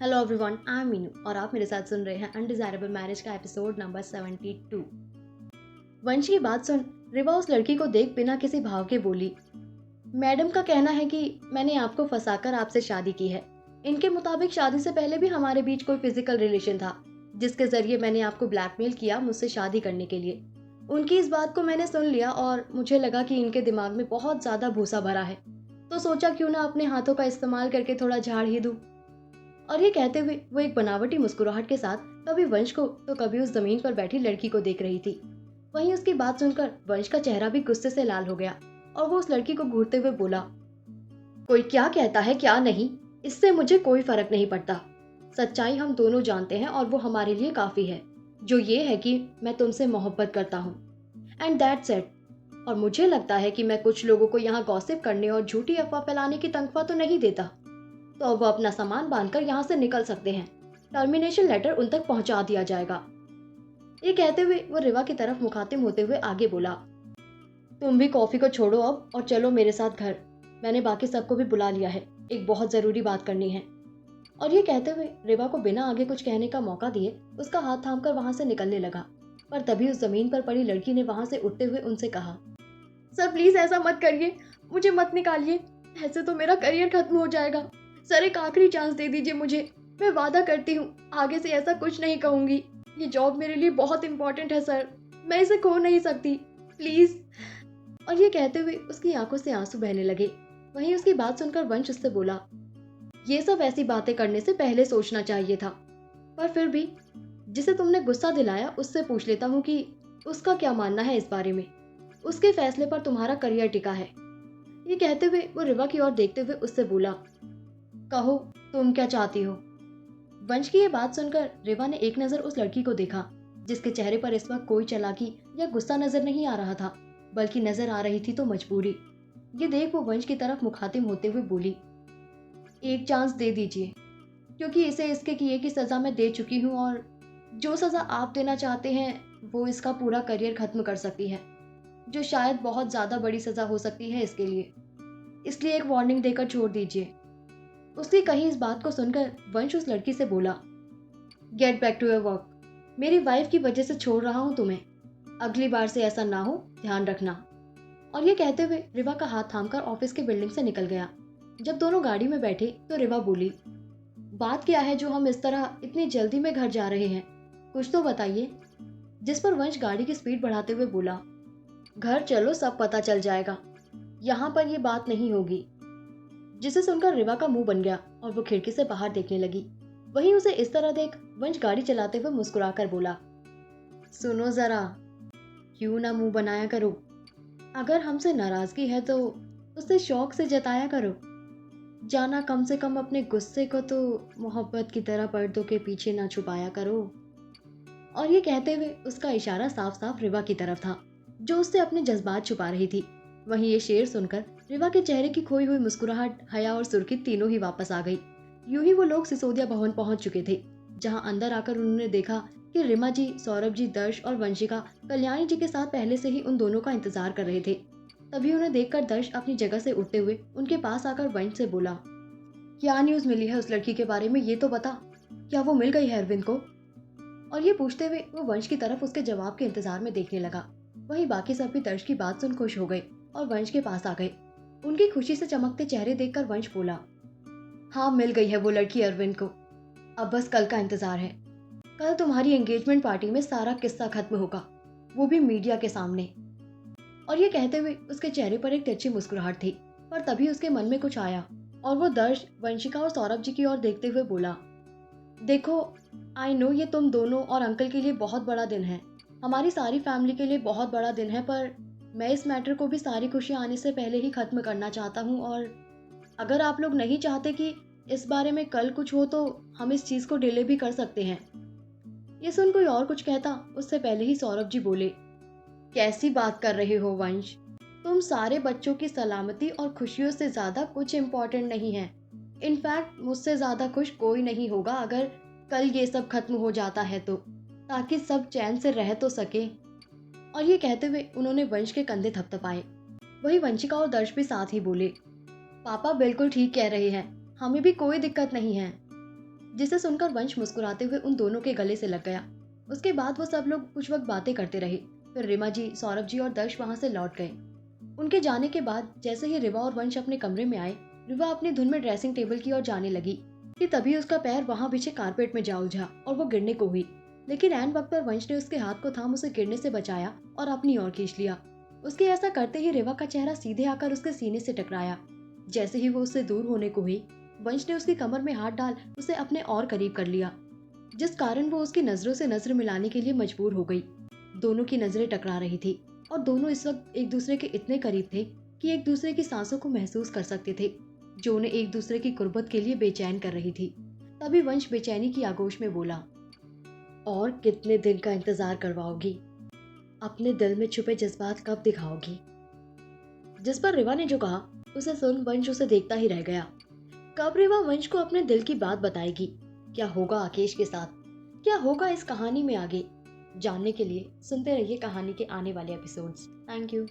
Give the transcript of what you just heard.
Hello everyone, I am Meenu और आप मेरे साथ सुन रहे हैं अनडिजायरेबल मैरिज का एपिसोड नंबर 72। वंश की बात सुन रिवा उस लड़की को देख बिना किसी भाव के बोली, मैडम का कहना है कि मैंने आपको फंसाकर आपसे शादी की है। इनके मुताबिक शादी से पहले भी हमारे बीच कोई फिजिकल रिलेशन था, जिसके जरिए मैंने आपको ब्लैकमेल किया मुझसे शादी करने के लिए। उनकी इस बात को मैंने सुन लिया और मुझे लगा कि इनके दिमाग में बहुत ज्यादा भूसा भरा है, तो सोचा क्यों ना अपने हाथों का इस्तेमाल करके थोड़ा झाड़ ही दूं। और ये कहते हुए वो एक बनावटी मुस्कुराहट के साथ कभी वंश को तो कभी उस जमीन पर बैठी लड़की को देख रही थी। वहीं उसकी बात सुनकर वंश का चेहरा भी गुस्से से लाल हो गया और वो उस लड़की को घूरते हुए बोला, कोई क्या कहता है क्या नहीं, इससे मुझे कोई फर्क नहीं पड़ता। सच्चाई हम दोनों जानते हैं और वो हमारे लिए काफी है, जो ये है कि मैं तुमसे मोहब्बत करता हूँ, एंड दैट्स इट। और मुझे लगता है कि मैं कुछ लोगों को यहाँ गॉसिप करने और झूठी अफवाह फैलाने की तनख्वाह तो नहीं देता, तो अब वो अपना सामान बांधकर यहाँ से निकल सकते हैं। टर्मिनेशन लेटर उन तक पहुंचा दिया जाएगा। ये कहते हुए वो रिवा की तरफ मुखातिब होते हुए आगे बोला, तुम भी कॉफी को छोड़ो अब और चलो मेरे साथ घर। मैंने बाकी सबको भी बुला लिया है, एक बहुत जरूरी बात करनी है। और ये कहते हुए रिवा को बिना आगे कुछ कहने का मौका दिए उसका हाथ थामकर वहां से निकलने लगा। पर तभी उस जमीन पर पड़ी लड़की ने वहां से उठते हुए उनसे कहा, सर प्लीज ऐसा मत करिए, मुझे मत निकालिए, ऐसे तो मेरा करियर खत्म हो जाएगा। सर एक आखिरी चांस दे दीजिए मुझे, मैं वादा करती हूँ आगे से ऐसा कुछ नहीं कहूंगी। ये जॉब मेरे लिए बहुत इंपॉर्टेंट है सर, मैं इसे खो नहीं सकती, प्लीज। और ये कहते हुए उसकी आंखों से आंसू बहने लगे। वहीं उसकी बात सुनकर वंश उससे बोला, ये सब ऐसी बातें करने से पहले सोचना चाहिए था, पर फिर भी जिसे तुमने गुस्सा दिलाया उससे पूछ लेता हूँ कि उसका क्या मानना है इस बारे में। उसके फैसले पर तुम्हारा करियर टिका है। ये कहते हुए वो रिवा की ओर देखते हुए उससे बोला, कहो तुम क्या चाहती हो। वंश की ये बात सुनकर रिवा ने एक नजर उस लड़की को देखा, जिसके चेहरे पर इस वक्त कोई चालाकी या गुस्सा नजर नहीं आ रहा था, बल्कि नजर आ रही थी तो मजबूरी। ये देख वो वंश की तरफ मुखातिब होते हुए बोली, एक चांस दे दीजिए, क्योंकि इसे इसके किए की सजा मैं दे चुकी हूँ और जो सजा आप देना चाहते हैं वो इसका पूरा करियर खत्म कर सकती है, जो शायद बहुत ज्यादा बड़ी सजा हो सकती है इसके लिए। इसलिए एक वार्निंग देकर छोड़ दीजिए। उसकी कही इस बात को सुनकर वंश उस लड़की से बोला, get back to your work, मेरी वाइफ की वजह से छोड़ रहा हूँ तुम्हें, अगली बार से ऐसा ना हो, ध्यान रखना। और ये कहते हुए रिवा का हाथ थामकर ऑफिस के बिल्डिंग से निकल गया। जब दोनों गाड़ी में बैठे तो रिवा बोली, बात क्या है जो हम इस तरह इतनी जल्दी में घर जा रहे हैं, कुछ तो बताइए। जिस पर वंश गाड़ी की स्पीड बढ़ाते हुए बोला, घर चलो सब पता चल जाएगा, यहाँ पर ये बात नहीं होगी। जिसे सुनकर रिवा का मुंह बन गया और वो खिड़की से बाहर देखने लगी। वहीं उसे इस तरह देख वंश गाड़ी चलाते हुए मुस्कुराकर बोला, सुनो जरा, क्यों ना मुंह बनाया करो, अगर हमसे नाराजगी है तो उसे शौक से जताया करो, जाना कम से कम अपने गुस्से को तो मोहब्बत की तरह पर्दों के पीछे ना छुपाया करो। और ये कहते हुए उसका इशारा साफ साफ रिवा की तरफ था, जो उससे अपने जज्बात छुपा रही थी। वहीं ये शेर सुनकर रिवा के चेहरे की खोई हुई मुस्कुराहट, हया और सुर्खी तीनों ही वापस आ गई। यूं ही वो लोग सिसोदिया भवन पहुंच चुके थे, जहां अंदर आकर उन्होंने देखा कि रिमा जी, सौरभ जी, दर्श और वंशिका कल्याणी जी के साथ पहले से ही उन दोनों का इंतजार कर रहे थे। तभी उन्हें देखकर दर्श अपनी जगह से उठते हुए उनके पास आकर वंश से बोला, क्या न्यूज मिली है उस लड़की के बारे में, ये तो बता, क्या वो मिल गई है अरविंद को। और ये पूछते हुए वो वंश की तरफ उसके जवाब के इंतजार में देखने लगा। वहीं बाकी सब भी दर्श की बात सुन खुश हो गए और वंश के पास आ गए। उनकी खुशी से चमकते चेहरे देखकर वंश बोला, हाँ मिल गई है वो लड़की अरविंद को, अब बस कल का इंतजार है। कल तुम्हारी एंगेजमेंट पार्टी में सारा किस्सा खत्म होगा, वो भी मीडिया के सामने। और ये कहते हुए उसके चेहरे पर एक तिरछी मुस्कुराहट थी, पर तभी उसके मन में कुछ आया और वो दर्श, वंशिका और सौरभ जी की ओर देखते हुए बोला, देखो, आई नो ये तुम दोनों और अंकल के लिए बहुत बड़ा दिन है, हमारी सारी फैमिली के लिए बहुत बड़ा दिन है, पर मैं इस मैटर को भी सारी खुशियां आने से पहले ही खत्म करना चाहता हूँ। और अगर आप लोग नहीं चाहते कि इस बारे में कल कुछ हो तो हम इस चीज को डिले भी कर सकते हैं। ये सुन कोई और कुछ कहता उससे पहले ही सौरभ जी बोले, कैसी बात कर रहे हो वंश, तुम सारे बच्चों की सलामती और खुशियों से ज्यादा कुछ इम्पोर्टेंट नहीं है। इनफैक्ट मुझसे ज्यादा खुश कोई नहीं होगा अगर कल ये सब खत्म हो जाता है तो, ताकि सब चैन से रह तो सके। और ये कहते हुए उन्होंने वंश के कंधे थपथपाए। वही वंशिका और दर्श भी साथ ही बोले, पापा बिल्कुल ठीक कह रहे हैं, हमें भी कोई दिक्कत नहीं है। जिसे सुनकर वंश मुस्कुराते हुए उन दोनों के गले से लग गया। उसके बाद वो सब लोग कुछ वक्त बातें करते रहे। फिर रिमा जी, सौरभ जी और दर्श वहां से लौट गए। उनके जाने के बाद जैसे ही रिवा और वंश अपने कमरे में आए, रिवा अपनी धुन में ड्रेसिंग टेबल की ओर जाने लगी कि तभी उसका पैर वहां बिछे कारपेट में जा उलझा और वो गिरने को हुई। लेकिन ऐन वक्त पर वंश ने उसके हाथ को थाम उसे गिरने से बचाया और अपनी ओर खींच लिया। उसके ऐसा करते ही रिवा का चेहरा सीधे आकर उसके सीने से टकराया। जैसे ही वो उससे दूर होने को हुई, वंश ने उसकी कमर में हाथ डाल उसे अपने और करीब कर लिया, जिस कारण वो उसकी नजरों से नजर मिलाने के लिए मजबूर हो गई। दोनों की नजरें टकरा रही थी और दोनों इस वक्त एक दूसरे के इतने करीब थे कि एक दूसरे की सांसों को महसूस कर सकते थे, जो उन्हें एक दूसरे की कुर्बत के लिए बेचैन कर रही थी। तभी वंश बेचैनी की आगोश में बोला, और कितने दिन का इंतजार करवाओगी? अपने दिल में छुपे जज्बात कब दिखाओगी? जिस पर रिवा ने जो कहा, उसे सुन वंश उसे देखता ही रह गया। कब रिवा वंश को अपने दिल की बात बताएगी? क्या होगा आकेश के साथ? क्या होगा इस कहानी में आगे? जानने के लिए सुनते रहिए कहानी के आने वाले एपिसोड्स। Thank you.